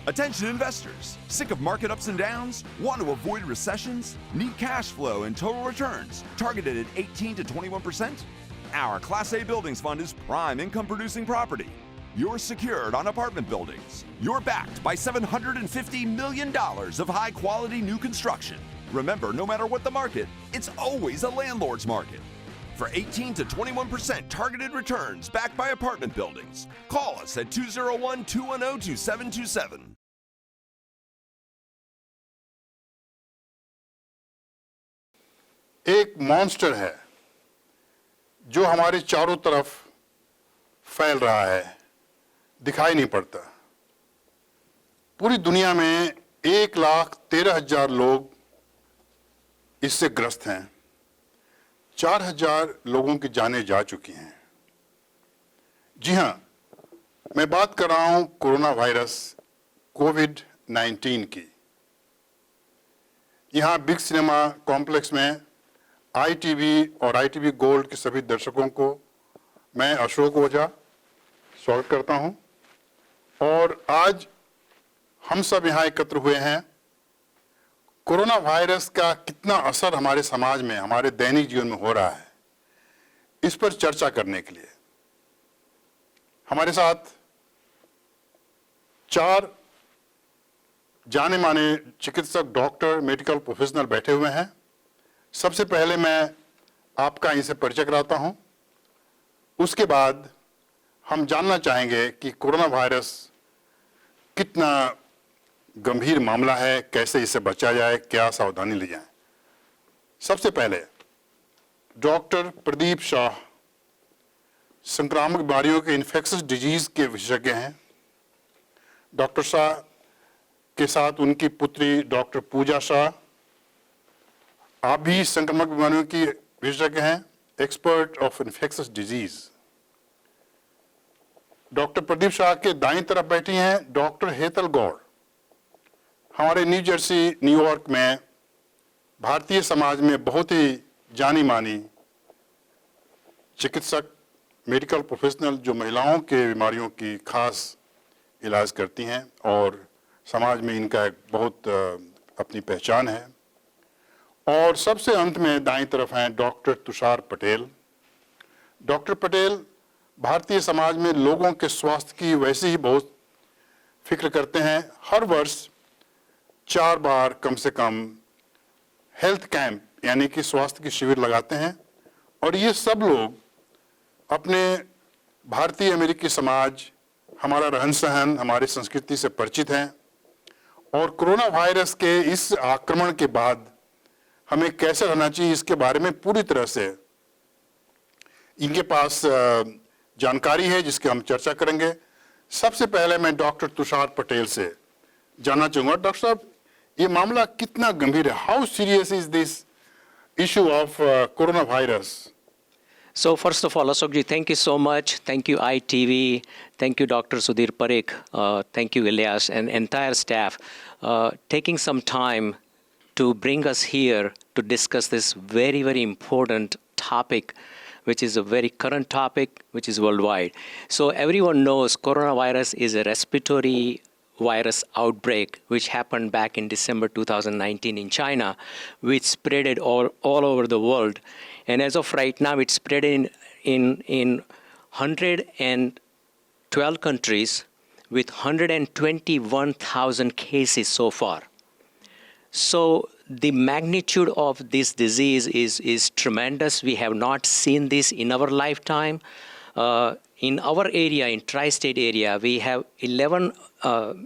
Attention investors, sick of market ups and downs? Want to avoid recessions? Need cash flow and total returns targeted at 18 to 21%? Our Class A Buildings Fund is prime income producing property. You're secured on apartment buildings. You're backed by $750 million of high quality new construction. Remember, no matter what the market, it's always a landlord's market. For 18 to 21% targeted returns backed by apartment buildings, call us at 201-210-2727. एक monster है जो हमारे चारों तरफ फैल रहा है, दिखाई नहीं पड़ता। पूरी दुनिया में 1,13,000 लोग इससे ग्रस्त हैं। 4,000 लोगों की जानें जा चुकी हैं। जी हां, मैं बात कर रहा हूं कोरोना वायरस कोविड-19 की। यहां बिग सिनेमा कॉम्प्लेक्स में आईटीवी और आईटीवी गोल्ड के सभी दर्शकों को मैं अशोक ओझा स्वागत करता हूं। और आज हम सब यहाँ एकत्र हुए हैं कोरोना वायरस का कितना असर हमारे समाज में, हमारे दैनिक जीवन में हो रहा है, इस पर चर्चा करने के लिए। हमारे साथ 4 जाने माने चिकित्सक, डॉक्टर, मेडिकल प्रोफेशनल बैठे हुए हैं। सबसे पहले मैं आपका इनसे परिचय कराता हूं। उसके बाद हम जानना चाहेंगे कि कोरोना वायरस कितना गंभीर मामला है, कैसे इससे बचा जाए, क्या सावधानी ली जाए। सबसे पहले डॉक्टर प्रदीप शाह संक्रामक बीमारियों के इन्फेक्शस डिजीज के विशेषज्ञ हैं। डॉक्टर शाह के साथ उनकी पुत्री डॉक्टर पूजा शाह, आप भी संक्रामक बीमारियों की विशेषज्ञ हैं, expert of infectious disease. Doctor Pradeep Shah के दाईं तरफ बैठी हैं डॉक्टर हेतल गौर, हमारे न्यू जर्सी, न्यूयॉर्क में भारतीय समाज में बहुत ही जानी मानी चिकित्सक, मेडिकल प्रोफेशनल, जो महिलाओं के बीमारियों की खास इलाज करती हैं और समाज में इनका एक बहुत अपनी पहचान है। और सबसे अंत में दाईं तरफ हैं डॉक्टर तुषार पटेल। डॉक्टर पटेल भारतीय समाज में लोगों के स्वास्थ्य की वैसे ही बहुत फिक्र करते हैं। हर वर्ष 4 बार कम से कम हेल्थ कैंप यानी कि स्वास्थ्य की शिविर लगाते हैं। और ये सब लोग अपने भारतीय अमेरिकी समाज, हमारा रहन सहन, हमारी संस्कृति से परिचित हैं। और कोरोना वायरस के इस आक्रमण के बाद हमें कैसे रहना चाहिए, इसके बारे में पूरी तरह से इनके पास जानकारी है, जिसकी हम चर्चा करेंगे। सबसे पहले मैं डॉक्टर तुषार पटेल से जानना चाहूंगा, डॉक्टर साहब, ये मामला कितना गंभीर है? How serious is this issue of corona virus? So first of all, Ashok ji, thank you so much. Thank you ITV. Thank you Dr. Sudhir Parekh. Thank you Ilyas and entire staff taking some time to bring us here to discuss this very, very important topic, which is a very current topic, which is worldwide. So everyone knows coronavirus is a respiratory virus outbreak, which happened back in December 2019 in China, which spread it all over the world. And as of right now, it's spread in 112 countries with 121,000 cases so far. So the magnitude of this disease is tremendous. We have not seen this in our lifetime. In our area, in tri-state area, we have 11,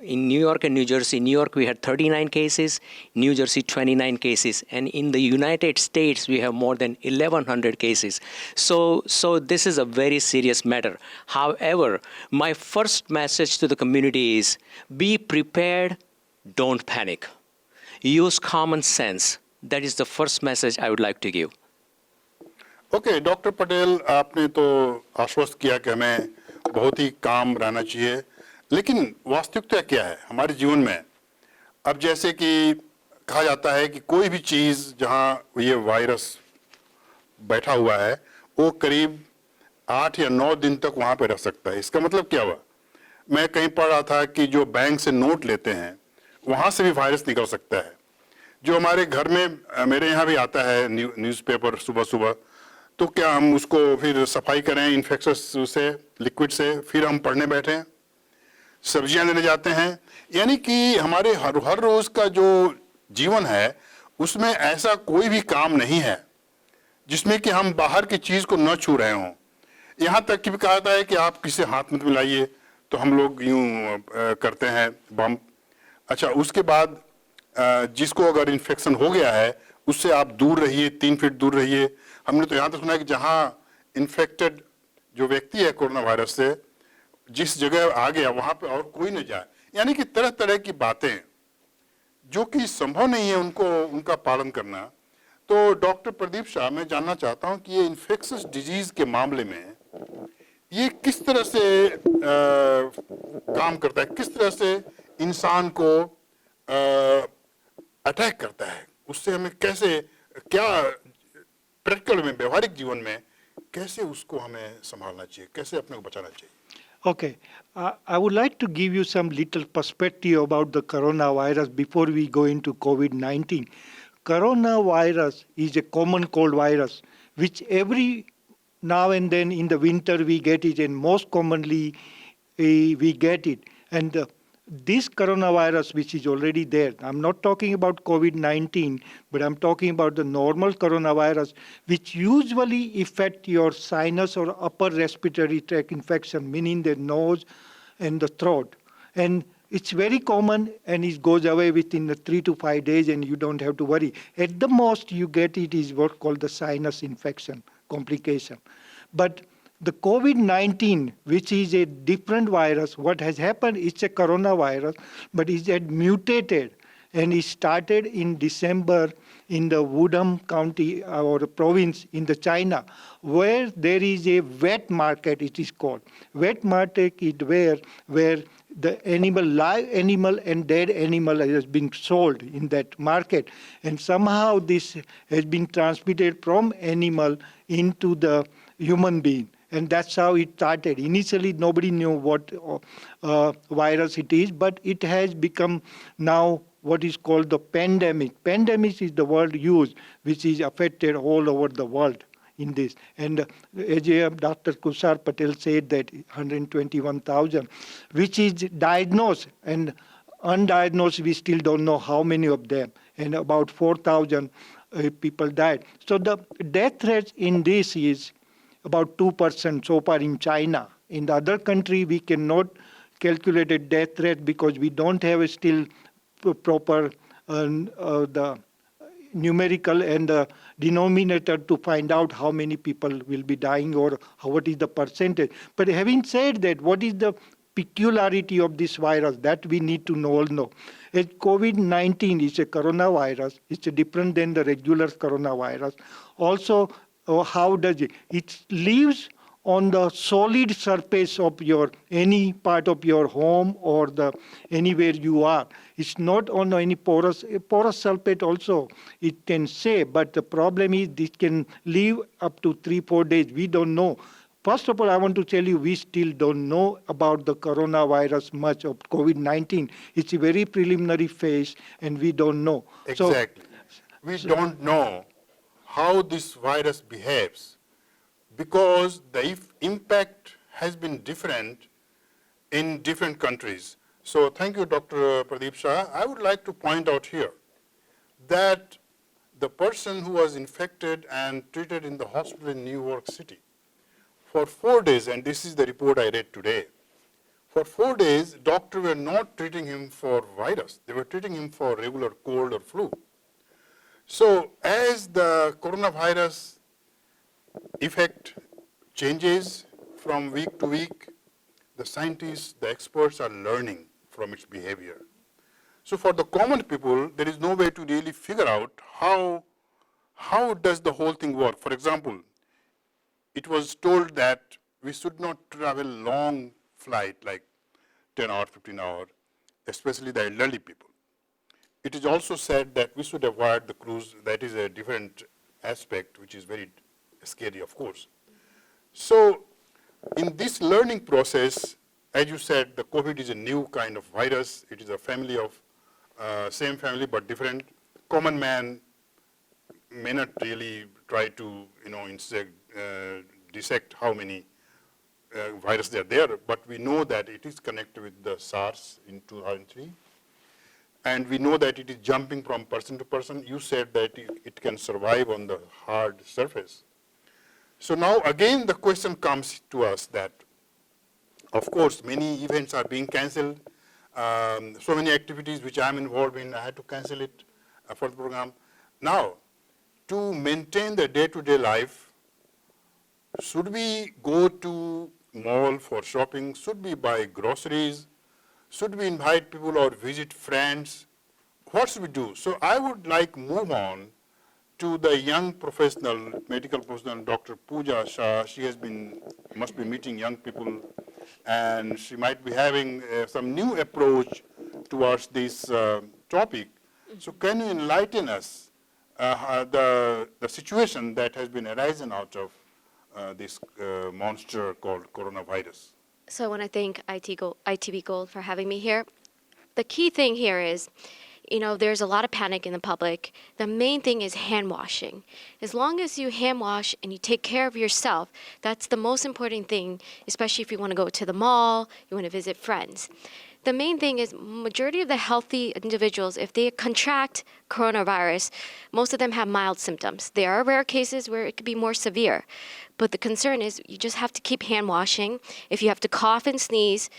in New York and New Jersey. New York, we had 39 cases, New Jersey, 29 cases. And in the United States, we have more than 1,100 cases. So this is a very serious matter. However, my first message to the community is be prepared, don't panic. Use common sense. That is the first message I would like to give. Okay, doctor Patel, आपने तो आश्वस्त किया कि हमें बहुत ही काम रहना चाहिए, लेकिन वास्तविकता क्या है हमारे जीवन में? अब जैसे कि कहा जाता है कि कोई भी चीज़ जहां ये वायरस बैठा हुआ है वो करीब 8 या 9 दिन तक वहां पे रह सकता है। इसका मतलब क्या हुआ? मैं कहीं पढ़ रहा था कि जो बैंक से नोट लेते हैं वहाँ से भी वायरस निकल सकता है। जो हमारे घर में मेरे यहाँ भी आता है न्यूज़पेपर सुबह सुबह, तो क्या हम उसको फिर सफाई करें इन्फेक्शस से, लिक्विड से, फिर हम पढ़ने बैठें, सब्जियां लेने जाते हैं। यानी कि हमारे हर रोज का जो जीवन है उसमें ऐसा कोई भी काम नहीं है जिसमें कि हम बाहर की चीज को न छू रहे हों। यहाँ तक कि भी कहा जाता है कि आप किसी हाथ मत मिलाइए, तो हम लोग यूं करते हैं बम। अच्छा, उसके बाद जिसको अगर इन्फेक्शन हो गया है उससे आप दूर रहिए, 3 फीट दूर रहिए। हमने तो यहाँ तक सुना है कि जहाँ इन्फेक्टेड जो व्यक्ति है कोरोना वायरस से, जिस जगह आ गया वहां पे और कोई न जाए। यानी कि तरह तरह की बातें जो कि संभव नहीं है उनको उनका पालन करना। तो डॉक्टर प्रदीप शाह, मैं जानना चाहता हूं कि ये इन्फेक्शस डिजीज के मामले में ये किस तरह से काम करता है, किस तरह से इंसान को अटैक करता है, उससे हमें कैसे, क्या प्रैक्टिकल में, व्यवहारिक जीवन में कैसे उसको हमें संभालना चाहिए, कैसे अपने को बचाना चाहिए? Okay, I would like to give you some little perspective about the coronavirus before we go into COVID-19. Coronavirus is a common cold virus, which every now and then in the winter we get it, and most commonly we get it. And this coronavirus, which is already there, I'm not talking about COVID-19, but I'm talking about the normal coronavirus, which usually affect your sinus or upper respiratory tract infection, meaning the nose and the throat. And it's very common, and it goes away within the 3 to 5 days, and you don't have to worry. At the most you get it is what called the sinus infection complication. But the COVID-19, which is a different virus, what has happened, it's a coronavirus, but it had mutated, and it started in December in the Wuhan county or province in the China, where there is a wet market, it is called. Wet market is where the animal, live animal and dead animal has been sold in that market. And somehow this has been transmitted from animal into the human being. And that's how it started. Initially, nobody knew what virus it is, but it has become now what is called the pandemic. Pandemic is the word used, which is affected all over the world in this. And as Dr. Tushar Patel said that 121,000, which is diagnosed, and undiagnosed, we still don't know how many of them. And about 4,000 people died. So the death rate in this is about 2% so far in China. In the other country, we cannot calculate a death rate because we don't have a still proper the numerical and the denominator to find out how many people will be dying or what is the percentage. But having said that, what is the peculiarity of this virus that we need to all know? As COVID-19 is a coronavirus, it's different than the regular coronavirus. Also, how does it? It lives on the solid surface of your any part of your home or the anywhere you are. It's not on any porous surface also it can say, but the problem is this can live up to 3-4 days. We don't know. First of all, I want to tell you, we still don't know about the coronavirus much of COVID-19. It's a very preliminary phase and we don't know. Exactly. We don't know how this virus behaves because the impact has been different in different countries. So thank you, Dr. Pardip Shah. I would like to point out here that the person who was infected and treated in the hospital in New York City for 4 days, and this is the report I read today, for 4 days, doctors were not treating him for virus. They were treating him for regular cold or flu. So as the coronavirus effect changes from week to week, the scientists, the experts are learning from its behavior. So for the common people, there is no way to really figure out how does the whole thing work. For example, it was told that we should not travel long flight like 10 hours, 15 hours, especially the elderly people. It is also said that we should avoid the cruise. That is a different aspect, which is very scary, of course. So in this learning process, as you said, the COVID is a new kind of virus. It is a family of, same family but different. Common man may not really try to, dissect how many viruses are there, but we know that it is connected with the SARS in 2003. And we know that it is jumping from person to person. You said that it can survive on the hard surface. So now again the question comes to us that, of course, many events are being cancelled. So many activities which I'm involved in, I had to cancel it for the program. Now, to maintain the day-to-day life, should we go to mall for shopping? Should we buy groceries? Should we invite people or visit friends? What should we do? So I would like move on to the young professional, medical professional, Dr. Pooja Shah. She must be meeting young people, and she might be having some new approach towards this topic. So can you enlighten us the situation that has been arisen out of this monster called coronavirus? So I want to thank ITV Gold for having me here. The key thing here is, there's a lot of panic in the public. The main thing is hand washing. As long as you hand wash and you take care of yourself, that's the most important thing, especially if you want to go to the mall, you want to visit friends. The main thing is majority of the healthy individuals, if they contract coronavirus, most of them have mild symptoms. There are rare cases where it could be more severe. But the concern is you just have to keep hand washing. If you have to cough and sneeze,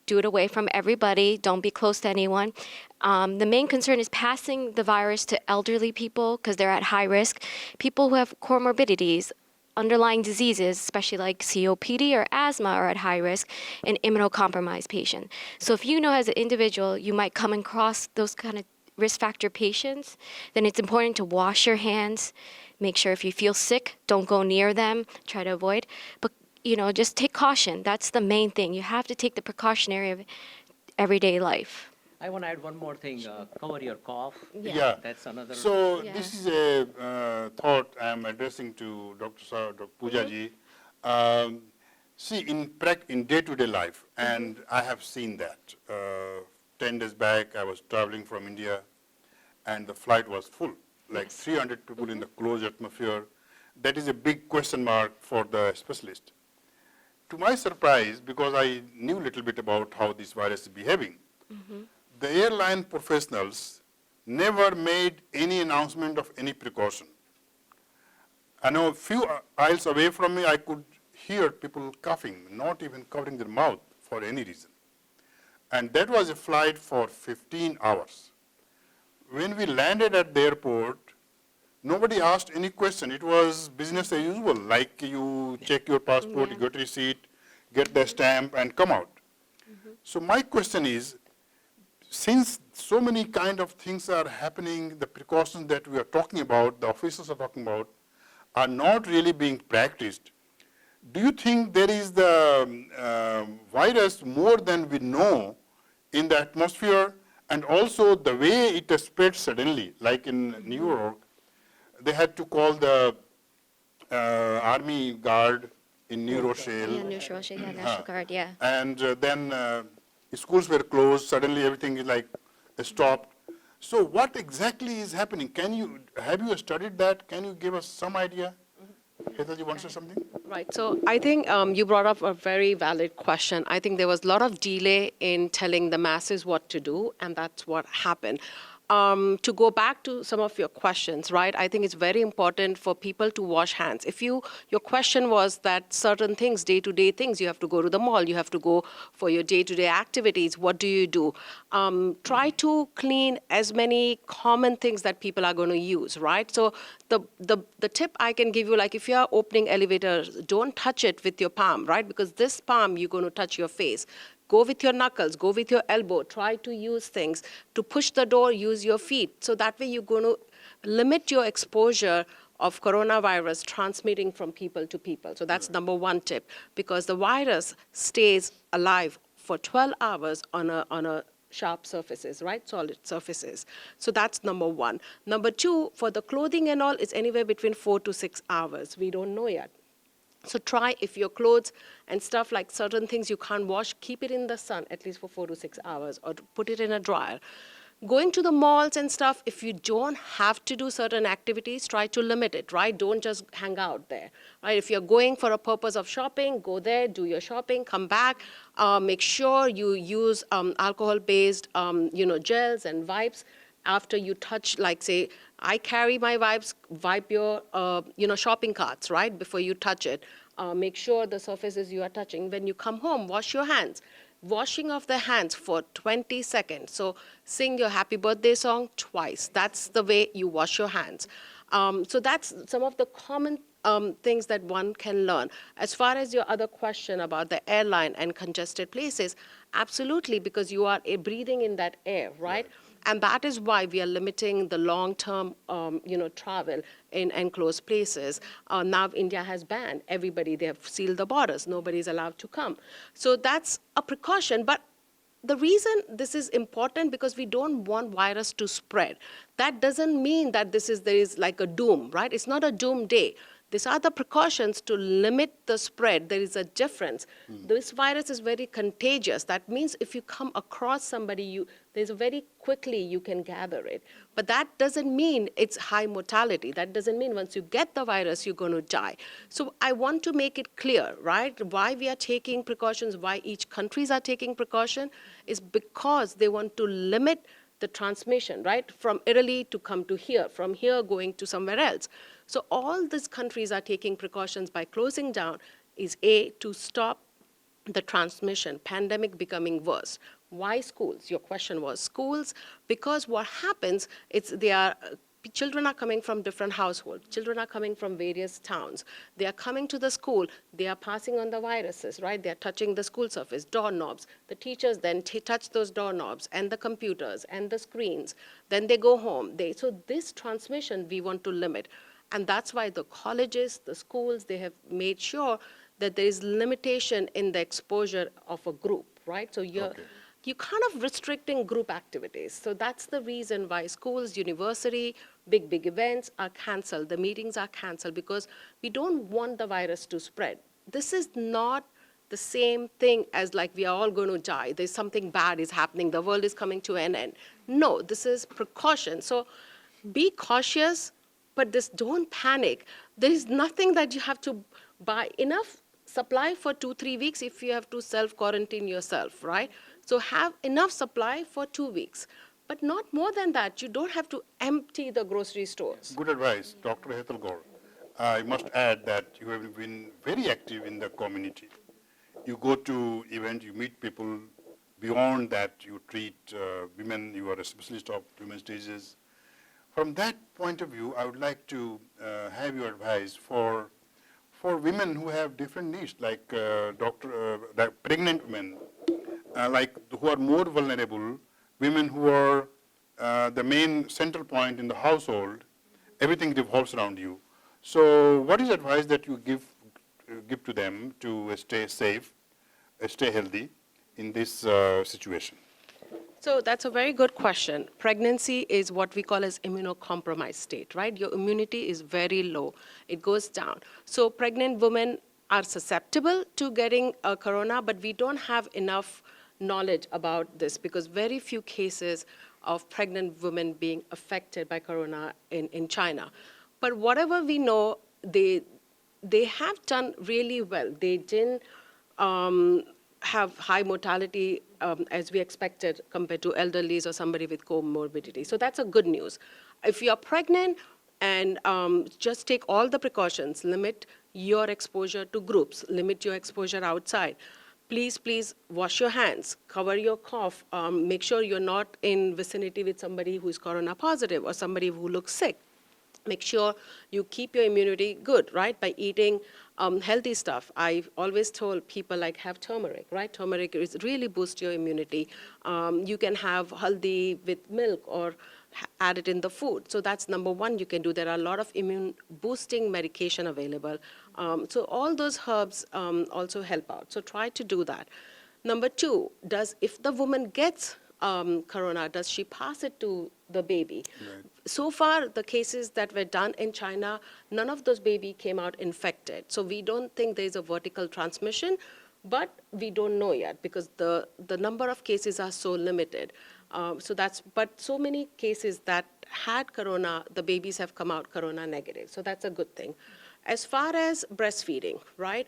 do it away from everybody. Don't be close to anyone. The main concern is passing the virus to elderly people because they're at high risk. People who have comorbidities, underlying diseases, especially like COPD or asthma, are at high risk, and immunocompromised patient. So if you know as an individual you might come across those kind of risk factor patients, then it's important to wash your hands. Make sure if you feel sick, don't go near them. Try to avoid. But just take caution. That's the main thing. You have to take the precautionary of everyday life. I want to add one more thing. Cover your cough. Yeah. That's another. So Yeah. this is a thought I'm addressing to Dr. Shah, Dr. Pooja ji. See, in day-to-day life, and I have seen that. 10 days back, I was traveling from India, and the flight was full, like 300 people in the closed atmosphere. That is a big question mark for the specialist. To my surprise, because I knew a little bit about how this virus is behaving, the airline professionals never made any announcement of any precaution. I know a few aisles away from me, I could hear people coughing, not even covering their mouth for any reason. And that was a flight for 15 hours. When we landed at the airport, nobody asked any question. It was business as usual, like you check your passport, you get a receipt, get the stamp, and come out. So my question is, since so many kind of things are happening, the precautions that we are talking about, the officials are talking about, are not really being practiced, do you think there is the virus more than we know in the atmosphere, and also the way it spread suddenly, like in New York, they had to call the army guard in New Rochelle. Yeah, National Guard, yeah. And then schools were closed, suddenly everything is like stopped. So what exactly is happening? Have you studied that? Can you give us some idea? Hetal, you want to say something? Right. So I think you brought up a very valid question. I think there was a lot of delay in telling the masses what to do, and that's what happened. To go back to some of your questions, right, I think it's very important for people to wash hands. If your question was that certain things, day-to-day things, you have to go to the mall, you have to go for your day-to-day activities, what do you do? Try to clean as many common things that people are going to use, right? So the tip I can give you, like if you are opening elevators, don't touch it with your palm, right? Because this palm, you're going to touch your face. Go with your knuckles, go with your elbow, try to use things. To push the door, use your feet. So that way you're going to limit your exposure of coronavirus transmitting from people to people. So that's number one tip, because the virus stays alive for 12 hours on a sharp surfaces, right? Solid surfaces. So that's number one. Number two, for the clothing and all, it's anywhere between 4 to 6 hours. We don't know yet. So try, if your clothes and stuff, like certain things you can't wash, keep it in the sun at least for 4 to 6 hours, or put it in a dryer. Going to the malls and stuff, if you don't have to do certain activities, try to limit it, right? Don't just hang out there, right? If you're going for a purpose of shopping, go there, do your shopping, come back. Make sure you use alcohol-based, gels and wipes after you touch, like say, I carry my wipes, wipe your, shopping carts, right, before you touch it. Make sure the surfaces you are touching. When you come home, wash your hands. Washing of the hands for 20 seconds. So sing your happy birthday song twice. That's the way you wash your hands. So that's some of the common things that one can learn. As far as your other question about the airline and congested places, absolutely, because you are breathing in that air, right? And that is why we are limiting the long-term, travel in enclosed places. Now India has banned everybody. They have sealed the borders. Nobody's allowed to come. So that's a precaution. But the reason this is important, because we don't want virus to spread. That doesn't mean that there is like a doom, right? It's not a doom day. These are the precautions to limit the spread. There is a difference. This virus is very contagious. That means if you come across somebody, there's a very quickly you can gather it. But that doesn't mean it's high mortality. That doesn't mean once you get the virus, you're going to die. So I want to make it clear, right, why we are taking precautions, why each countries are taking precaution, is because they want to limit the transmission, right, from Italy to come to here, from here going to somewhere else. So all these countries are taking precautions by closing down is A, to stop the transmission, pandemic becoming worse. Why schools? Your question was schools, because what happens, children are coming from different households. Children are coming from various towns. They are coming to the school. They are passing on the viruses, right? They are touching the school surface, doorknobs. The teachers then touch those doorknobs and the computers and the screens. Then they go home. So this transmission we want to limit. And that's why the colleges, the schools, they have made sure that there is limitation in the exposure of a group, right? So you're kind of restricting group activities. So that's the reason why schools, university, big events are canceled. The meetings are canceled because we don't want the virus to spread. This is not the same thing as like we are all going to die. There's something bad is happening. The world is coming to an end. No, this is precaution. So be cautious, but don't panic. There is nothing that you have to buy enough supply for 2-3 weeks if you have to self-quarantine yourself, right? So have enough supply for 2 weeks, but not more than that. You don't have to empty the grocery stores. Good advice, Dr. Hetal Gor. I must add that you have been very active in the community. You go to events, you meet people. Beyond that, you treat women. You are a specialist of women's diseases. From that point of view, I would like to have your advice for women who have different needs, like like pregnant women, like who are more vulnerable, women who are the main central point in the household. Everything revolves around you. So, what is advice that you give to them to stay safe, stay healthy in this situation? So that's a very good question. Pregnancy is what we call as immunocompromised state, right? Your immunity is very low. It goes down. So pregnant women are susceptible to getting corona, but we don't have enough knowledge about this because very few cases of pregnant women being affected by corona in China. But whatever we know, they have done really well. They didn't have high mortality as we expected compared to elderlies or somebody with comorbidity. So that's a good news. If you're pregnant and just take all the precautions, limit your exposure to groups, limit your exposure outside. Please wash your hands, cover your cough, make sure you're not in vicinity with somebody who's corona positive or somebody who looks sick. Make sure you keep your immunity good, right, by eating healthy stuff. I've always told people, like, have turmeric, right? Turmeric is really boosts your immunity. You can have haldi with milk or add it in the food. So that's number one you can do. There are a lot of immune-boosting medication available. So all those herbs also help out. So try to do that. Number two, if the woman gets corona, does she pass it to the baby? So far, the cases that were done in China, none of those babies came out infected. So we don't think there's a vertical transmission, but we don't know yet because the number of cases are so limited. But so many cases that had corona, the babies have come out corona negative. So that's a good thing. As far as breastfeeding, right?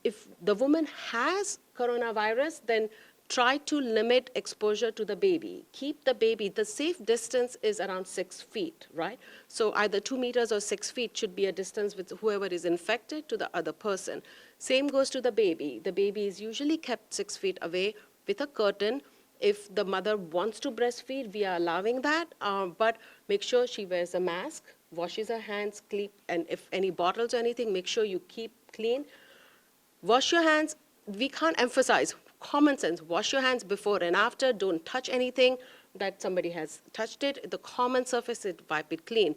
If the woman has coronavirus, then try to limit exposure to the baby. Keep the baby, the safe distance is around 6 feet, right? So either 2 meters or 6 feet should be a distance with whoever is infected to the other person. Same goes to the baby. The baby is usually kept 6 feet away with a curtain. If the mother wants to breastfeed, we are allowing that, but make sure she wears a mask, washes her hands, and if any bottles or anything, make sure you keep clean. Wash your hands. We can't emphasize common sense. Wash your hands before and after. Don't touch anything that somebody has touched it. The common surface, wipe it clean.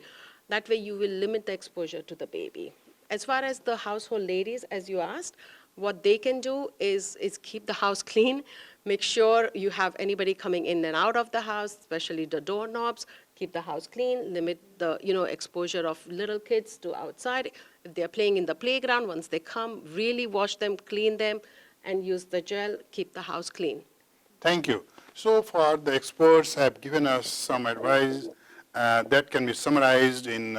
That way you will limit the exposure to the baby. As far as the household ladies, as you asked, what they can do is keep the house clean. Make sure you have anybody coming in and out of the house, especially the doorknobs. Keep the house clean. Limit the exposure of little kids to outside. If they're playing in the playground, once they come, really wash them, clean them, and use the gel. Keep the house clean. Thank you. So far, the experts have given us some advice that can be summarized in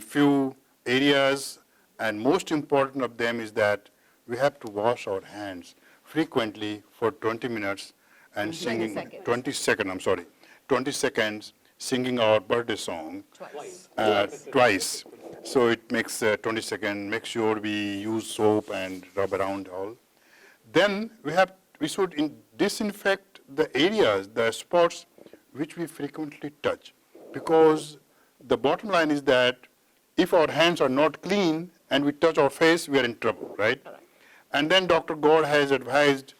few areas, and most important of them is that we have to wash our hands frequently for 20 minutes and singing 20 seconds singing our birthday song twice. So it makes 20 seconds. Make sure we use soap and rub around all. Then we should disinfect the areas, the spots which we frequently touch, because the bottom line is that if our hands are not clean and we touch our face, we are in trouble, right? And then Dr. Gor has advised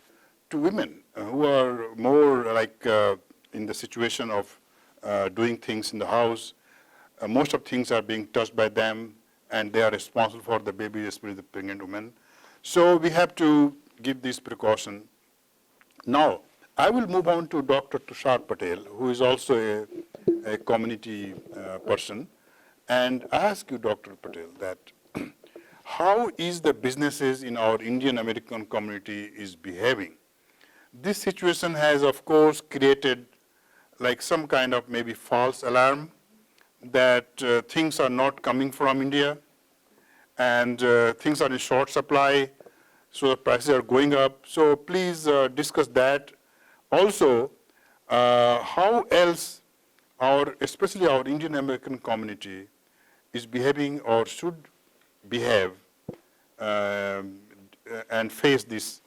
to women who are more like in the situation of doing things in the house. Most of things are being touched by them, and they are responsible for the baby, especially the pregnant women. So we have to give this precaution. Now, I will move on to Dr. Tushar Patel, who is also a community person. And I ask you, Dr. Patel, that how is the businesses in our Indian American community is behaving? This situation has, of course, created like some kind of maybe false alarm that things are not coming from India and things are in short supply, so the prices are going up. So please discuss that. Also, how else especially our Indian American community is behaving or should behave and face this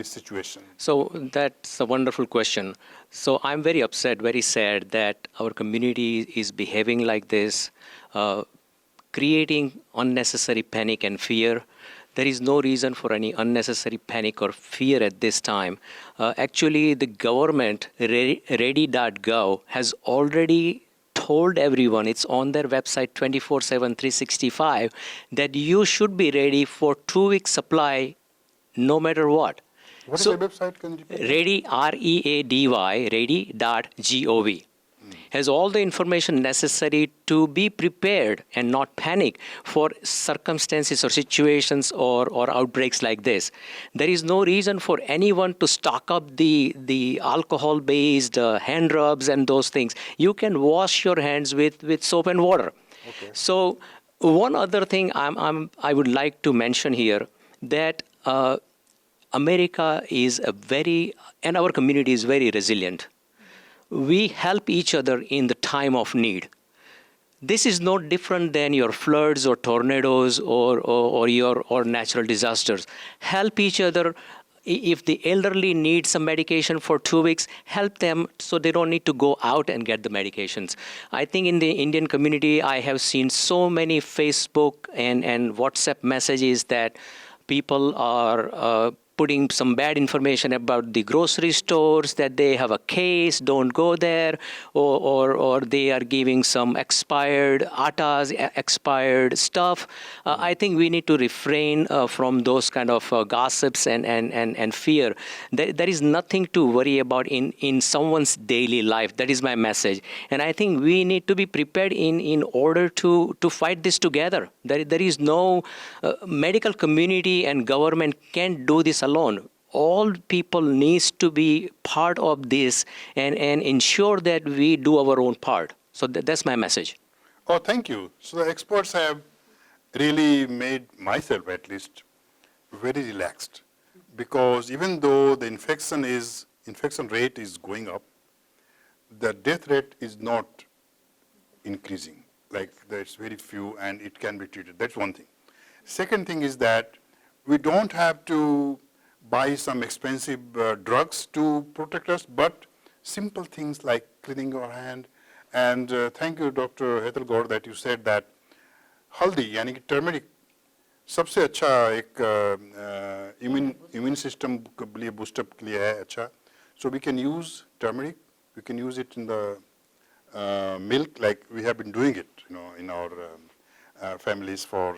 situation? So that's a wonderful question. So I'm very upset, very sad that our community is behaving like this, creating unnecessary panic and fear. There is no reason for any unnecessary panic or fear at this time. Actually, the government, ready.gov, has already told everyone, it's on their website 24/7, 365, that you should be ready for 2 weeks supply no matter what. What is the website? Can you repeat? Ready, R-E-A-D-Y, ready.gov. Has all the information necessary to be prepared and not panic for circumstances or situations or outbreaks like this. There is no reason for anyone to stock up the alcohol-based hand rubs and those things. You can wash your hands with soap and water. Okay. So one other thing I would like to mention here, that America is and our community is very resilient. We help each other in the time of need. This is no different than your floods or tornadoes or natural disasters. Help each other. If the elderly need some medication for 2 weeks, help them so they don't need to go out and get the medications. I think in the Indian community, I have seen so many Facebook and WhatsApp messages that people are putting some bad information about the grocery stores, that they have a case, don't go there, or they are giving some expired attas, expired stuff. I think we need to refrain from those kind of gossips and fear. There is nothing to worry about in someone's daily life. That is my message. And I think we need to be prepared in order to fight this together. There is no medical community and government can't do this alone. All people needs to be part of this and ensure that we do our own part. So that's my message. Oh, thank you. So the experts have really made myself, at least, very relaxed, because even though the infection rate is going up, the death rate is not increasing. Like there's very few, and it can be treated. That's one thing. Second thing is that we don't have to buy some expensive drugs to protect us, but simple things like cleaning your hand. And thank you, Dr. Hetal Gor, that you said that haldi, यानी कि turmeric, सबसे अच्छा एक immune system के लिए boost up के लिए है अच्छा. So we can use turmeric. We can use it in the milk, like we have been doing it, in our families for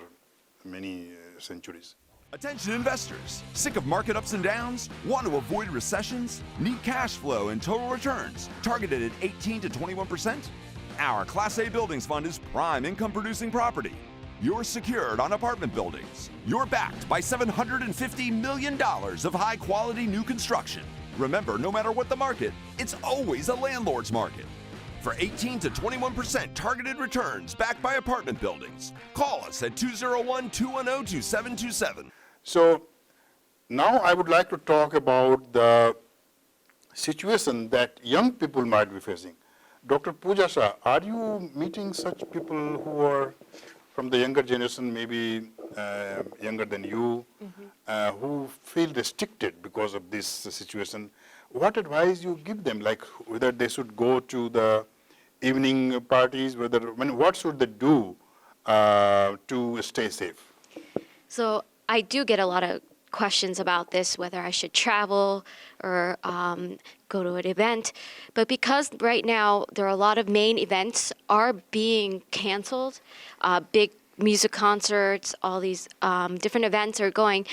many centuries. Attention investors, sick of market ups and downs? Want to avoid recessions? Need cash flow and total returns targeted at 18 to 21%? Our Class A Buildings Fund is prime income producing property. You're secured on apartment buildings. You're backed by $750 million of high quality new construction. Remember, no matter what the market, it's always a landlord's market. For 18 to 21% targeted returns backed by apartment buildings, call us at 201-210-2727. So now I would like to talk about the situation that young people might be facing. Dr. Pooja Shah, are you meeting such people who are from the younger generation, maybe younger than you, who feel restricted because of this situation? What advice you give them, like whether they should go to the evening parties, what should they do to stay safe? So I do get a lot of questions about this, whether I should travel or go to an event. But because right now there are a lot of main events are being canceled, big music concerts, all these different events are going,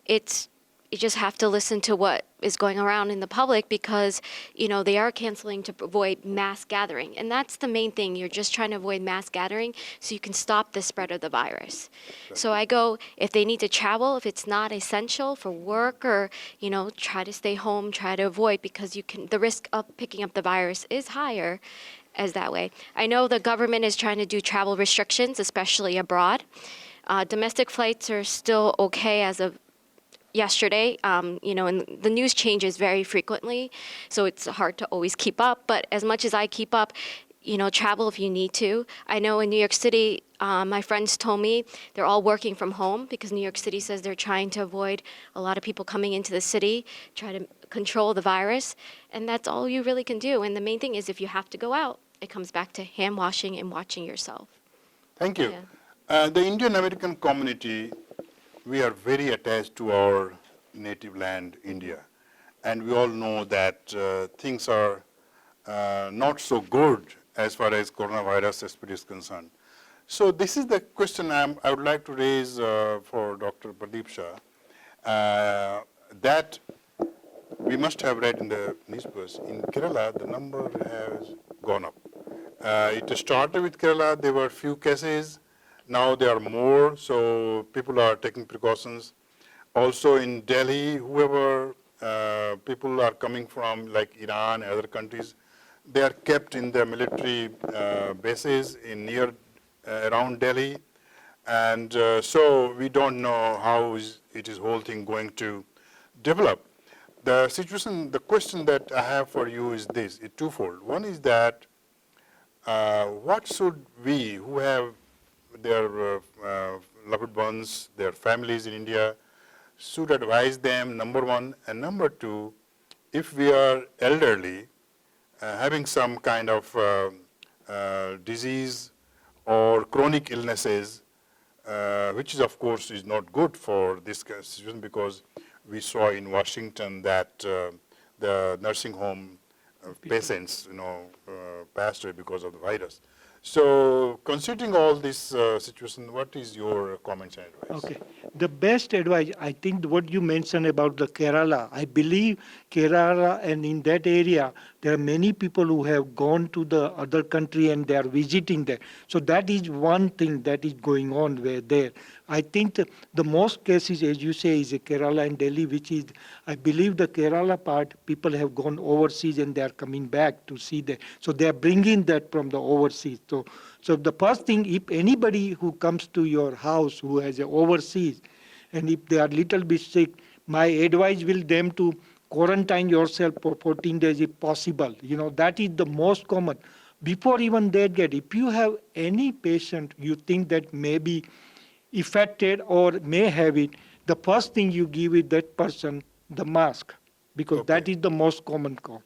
you just have to listen to what is going around in the public because, they are canceling to avoid mass gathering. And that's the main thing. You're just trying to avoid mass gathering so you can stop the spread of the virus. So I go, if they need to travel, if it's not essential for work or, try to stay home, try to avoid because the risk of picking up the virus is higher as that way. I know the government is trying to do travel restrictions, especially abroad. Domestic flights are still okay as of yesterday, and the news changes very frequently, so it's hard to always keep up. But as much as I keep up, travel if you need to. I know in New York City, my friends told me they're all working from home because New York City says they're trying to avoid a lot of people coming into the city, try to control the virus, and that's all you really can do. And the main thing is if you have to go out, it comes back to hand washing and watching yourself. Thank you. Yeah. The Indian American community, we are very attached to our native land, India. And we all know that things are not so good as far as coronavirus aspect is concerned. So this is the question I would like to raise for Dr. Pardip Shah, that we must have read in the newspapers. In Kerala, the number has gone up. It started with Kerala, there were few cases. Now there are more, so people are taking precautions. Also in Delhi, whoever people are coming from, like Iran and other countries, they are kept in the military bases around Delhi. And so we don't know how is whole thing going to develop. The question that I have for you is this, it's twofold. One is that what should we, who have their loved ones, their families in India, should advise them, number one, and number two, if we are elderly, having some kind of disease or chronic illnesses, which is of course is not good for this situation because we saw in Washington that the nursing home patients, passed away because of the virus. So, considering all this situation, what is your comments and advice? Okay. The best advice, I think what you mentioned about the Kerala, I believe Kerala and in that area, there are many people who have gone to the other country and they are visiting there. So that is one thing that is going on there. I think the most cases, as you say, is Kerala and Delhi, which is, I believe the Kerala part, people have gone overseas and they are coming back to see that. So they are bringing that from the overseas. So the first thing, if anybody who comes to your house who has a overseas, and if they are little bit sick, my advice will them to quarantine yourself for 14 days if possible. That is the most common. Before even they get, if you have any patient you think that may be affected or may have it, the first thing you give is that person the mask, because that is the most common cause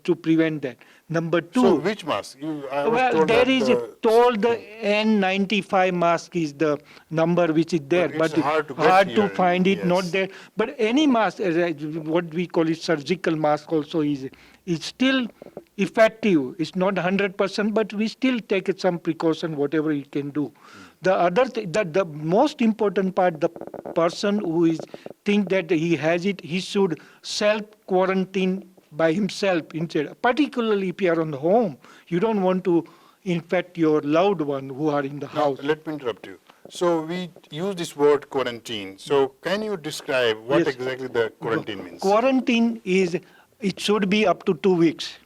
to prevent that. Number two. So which mask? There is the N95 mask is the number which is there, but hard to find it, not there. But any mask, what we call it surgical mask also is still effective. It's not 100%, but we still take some precaution, whatever we can do. The other the most important part, the person who is think that he has it, he should self-quarantine by himself instead. Particularly if you are on the home, you don't want to infect your loved one who are in the house. Let me interrupt you. So we use this word quarantine. So can you describe what exactly the quarantine means? Quarantine is, it should be up to 2 weeks.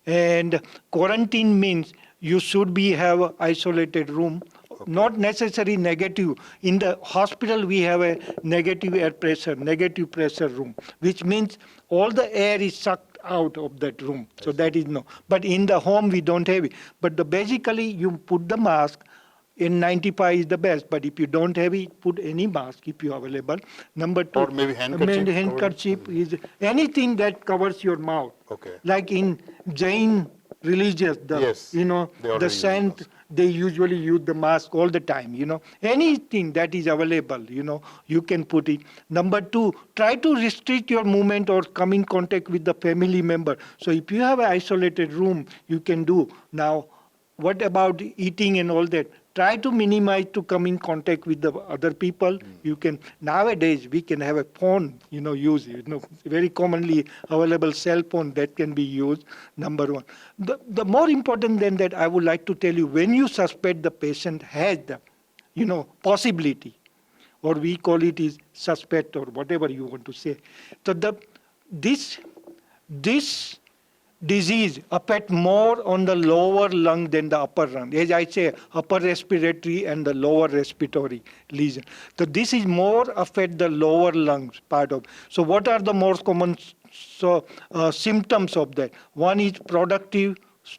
And quarantine means you should have isolated room. Not necessarily negative. In the hospital, we have a negative pressure room, which means all the air is sucked out of that room. So that is no. But in the home, we don't have it. But basically, you put the mask. N95 is the best, but if you don't have it, put any mask if you are available. Number two, or maybe handkerchief is anything that covers your mouth. Okay. Like in Jain religious, the saint, they usually use the mask all the time. Anything that is available, you can put it. Number two, try to restrict your movement or come in contact with the family member. So if you have an isolated room, you can do. Now, what about eating and all that? Try to minimize to come in contact with the other people. You can, nowadays, we can have a phone, use it. Very commonly available cell phone that can be used, number one. The more important than that, I would like to tell you, when you suspect the patient has the, possibility, or we call it is suspect or whatever you want to say. So this disease affect more on the lower lung than the upper lung. As I say, upper respiratory and the lower respiratory lesion. So this is more affect the lower lungs part of. So what are the most common symptoms of that? One is productive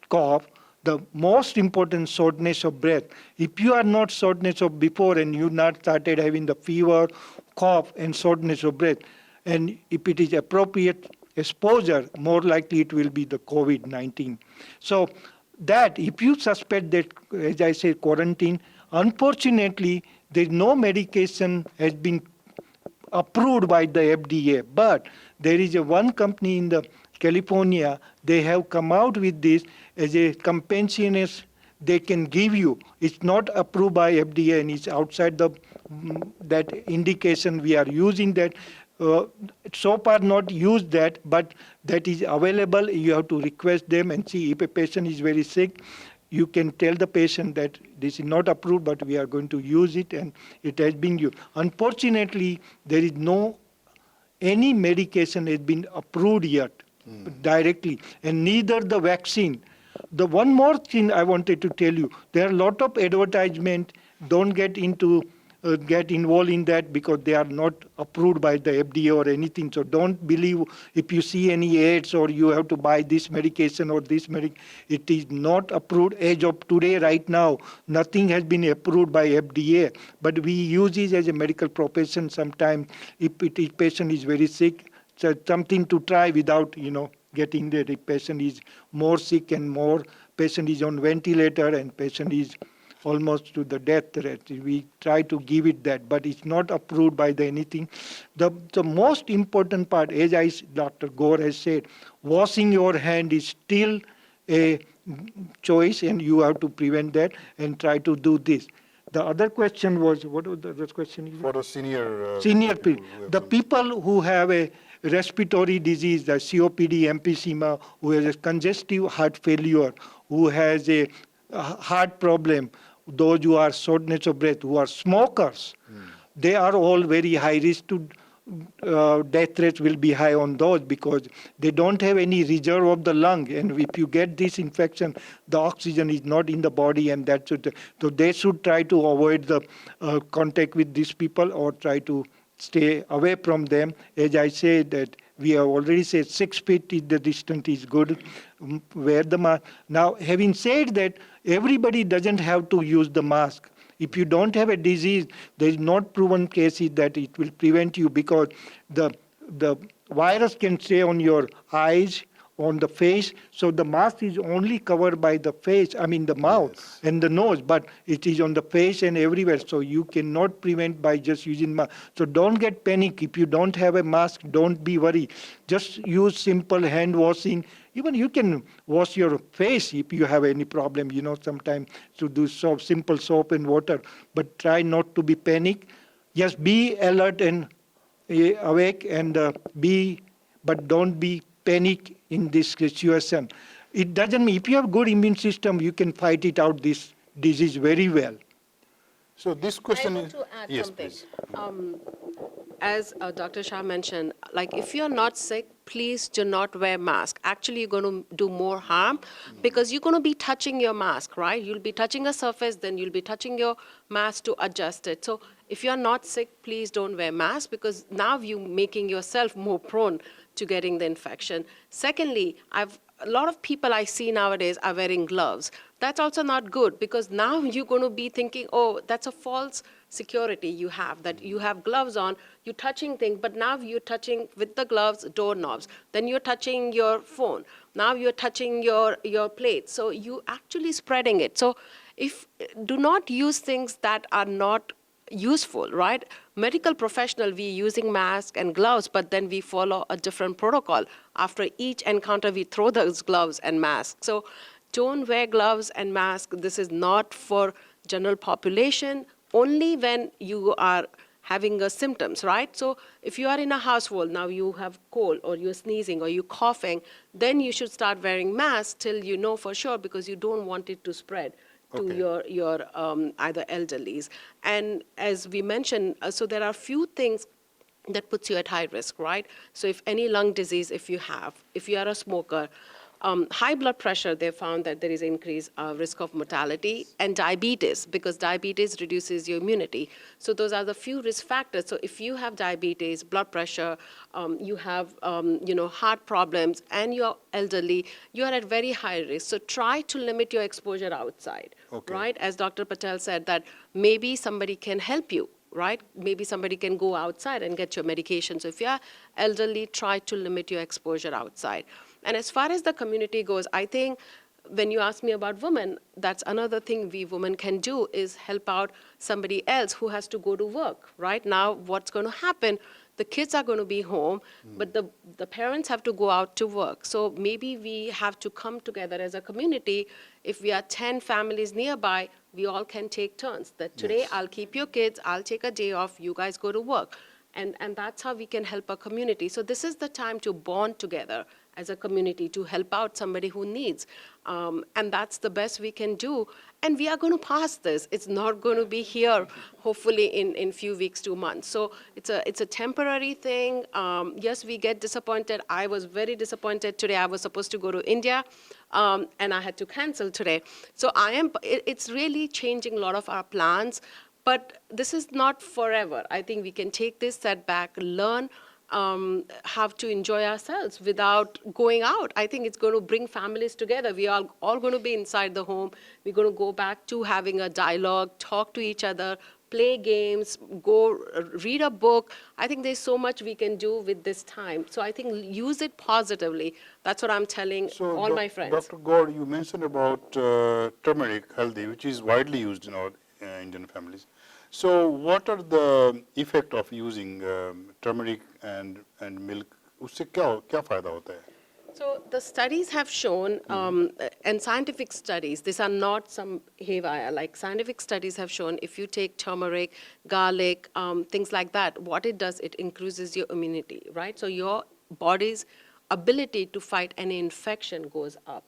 cough. The most important, shortness of breath. If you are not shortness of before and you not started having the fever, cough and shortness of breath, and if it is appropriate exposure, more likely it will be the COVID-19. So that if you suspect that, as I said, quarantine, unfortunately, there's no medication has been approved by the FDA, but there is one company in the California, they have come out with this as a companion they can give you. It's not approved by FDA and it's outside that indication. We are using that. So far not used that, but that is available. You have to request them and see if a patient is very sick. You can tell the patient that this is not approved, but we are going to use it and it has been used. Unfortunately, there is any medication has been approved yet directly, and neither the vaccine. The one more thing I wanted to tell you, there are a lot of advertisement. Don't get involved in that because they are not approved by the FDA or anything. So don't believe if you see any ads or you have to buy this medication or this medication. It is not approved as of today, right now. Nothing has been approved by FDA. But we use it as a medical profession sometimes if patient is very sick. So something to try without, getting that. If patient is more sick and more patient is on ventilator and patient is almost to the death threat. We try to give it that, but it's not approved by the anything. The most important part, as Dr. Gor has said, washing your hand is still a choice, and you have to prevent that and try to do this. The other question was, what was the other question? For a senior Senior people people, who have the been- people who have a respiratory disease, the COPD, emphysema, who has a congestive heart failure, who has a heart problem, those who are shortness of breath, who are smokers, they are all very high risk to death rates will be high on those because they don't have any reserve of the lung. And if you get this infection, the oxygen is not in the body, and that's it. So they should try to avoid the contact with these people or try to stay away from them. As I said, that we have already said 6 feet is the distance is good. Wear the mask. Now, having said that, everybody doesn't have to use the mask. If you don't have a disease, there is not proven cases that it will prevent you because the virus can stay on your eyes, on the face. So the mask is only covered by the face, I mean the mouth Yes. and the nose, but it is on the face and everywhere. So you cannot prevent by just using mask. So don't get panic. If you don't have a mask, don't be worried. Just use simple hand washing. Even you can wash your face if you have any problem, sometimes to do simple soap and water. But try not to be panic. Just be alert and awake and but don't be panic in this situation. It doesn't mean if you have good immune system, you can fight it out this disease very well. So this question I is... want to add yes, something. please. As Dr. Shah mentioned, like if you're not sick, please do not wear mask. Actually, you're going to do more harm because you're going to be touching your mask, right? You'll be touching a surface, then you'll be touching your mask to adjust it. So if you're not sick, please don't wear mask because now you're making yourself more prone to getting the infection. Secondly, a lot of people I see nowadays are wearing gloves. That's also not good because now you're going to be thinking, oh, that's a false security you have, that you have gloves on, you're touching things, but now you're touching with the gloves doorknobs. Then you're touching your phone. Now you're touching your plate. So you actually spreading it. So do not use things that are not useful, right? Medical professional, we using mask and gloves, but then we follow a different protocol. After each encounter, we throw those gloves and masks. So don't wear gloves and masks. This is not for general population, only when you are having symptoms, right? So if you are in a household, now you have cold or you're sneezing or you're coughing, then you should start wearing masks till you know for sure because you don't want it to spread to Okay. your either elderlies. And as we mentioned, so there are few things that puts you at high risk, right? So if any lung disease, if you are a smoker, high blood pressure, they found that there is increased risk of mortality, and diabetes, because diabetes reduces your immunity. So those are the few risk factors. So if you have diabetes, blood pressure, you have heart problems, and you're elderly, you are at very high risk. So try to limit your exposure outside, Okay. right? As Dr. Patel said, that maybe somebody can help you, right? Maybe somebody can go outside and get your medication. So if you're elderly, try to limit your exposure outside. And as far as the community goes, I think when you ask me about women, that's another thing we women can do is help out somebody else who has to go to work. Right now, what's going to happen, the kids are going to be home, but the parents have to go out to work. So maybe we have to come together as a community. If we are 10 families nearby, we all can take turns. That today, Yes. I'll keep your kids, I'll take a day off, you guys go to work. And that's how we can help a community. So this is the time to bond together as a community to help out somebody who needs. And that's the best we can do. And we are going to pass this. It's not going to be here, hopefully, in few weeks to months. So it's a temporary thing. Yes, we get disappointed. I was very disappointed today. I was supposed to go to India, and I had to cancel today. So it's really changing a lot of our plans. But this is not forever. I think we can take this setback, learn how to enjoy ourselves without going out. I think it's going to bring families together. We are all going to be inside the home. We're going to go back to having a dialogue, talk to each other, play games, go read a book. I think there's so much we can do with this time. So I think use it positively. That's what I'm telling all my friends. Dr. Gor, you mentioned about turmeric, haldi, which is widely used in our Indian families. So what are the effect of using turmeric and milk? उससे क्या फायदा होता है? So the studies have shown, and scientific studies, these are not some haywire, like scientific studies have shown if you take turmeric, garlic, things like that, what it does, it increases your immunity, right? So your body's ability to fight any infection goes up.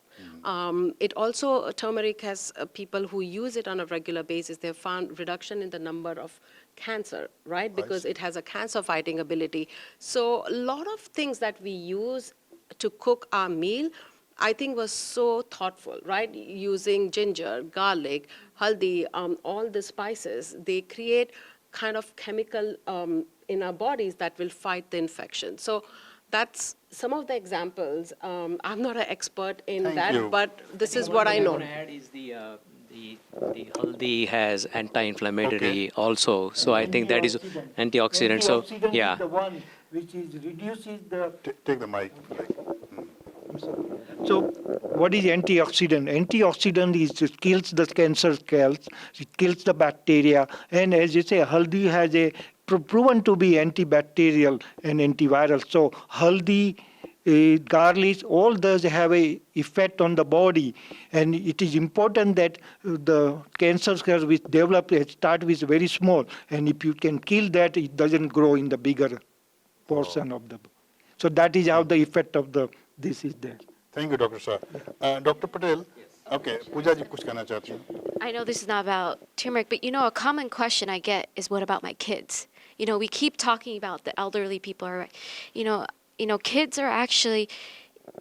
It also, turmeric has people who use it on a regular basis, they've found reduction in the number of cancer, right? Because it has a cancer fighting ability. So a lot of things that we use to cook our meal, I think was so thoughtful, right? Using ginger, garlic, haldi, all the spices, they create kind of chemical in our bodies that will fight the infection. So that's some of the examples. I'm not an expert in that, but this is what I know. What I want to add is the haldi has anti-inflammatory also. So I think that is antioxidant. So yeah. Is the one which is reduces the. Take the mic. So what is antioxidant? Antioxidant is it kills the cancer cells, it kills the bacteria, and as you say, haldi has a proven to be antibacterial and antiviral. So haldi, garlic, all those have a effect on the body, and it is important that the cancer cells which develop start with very small, and if you can kill that, it doesn't grow in the bigger portion of the. So that is how the effect of this is there. Thank you, Dr. Shah. Dr. Patel, okay, Pooja ji kuch कहना चाहती हैं? I know this is not about turmeric, but a common question I get is, what about my kids? We keep talking about the elderly people. Kids are actually,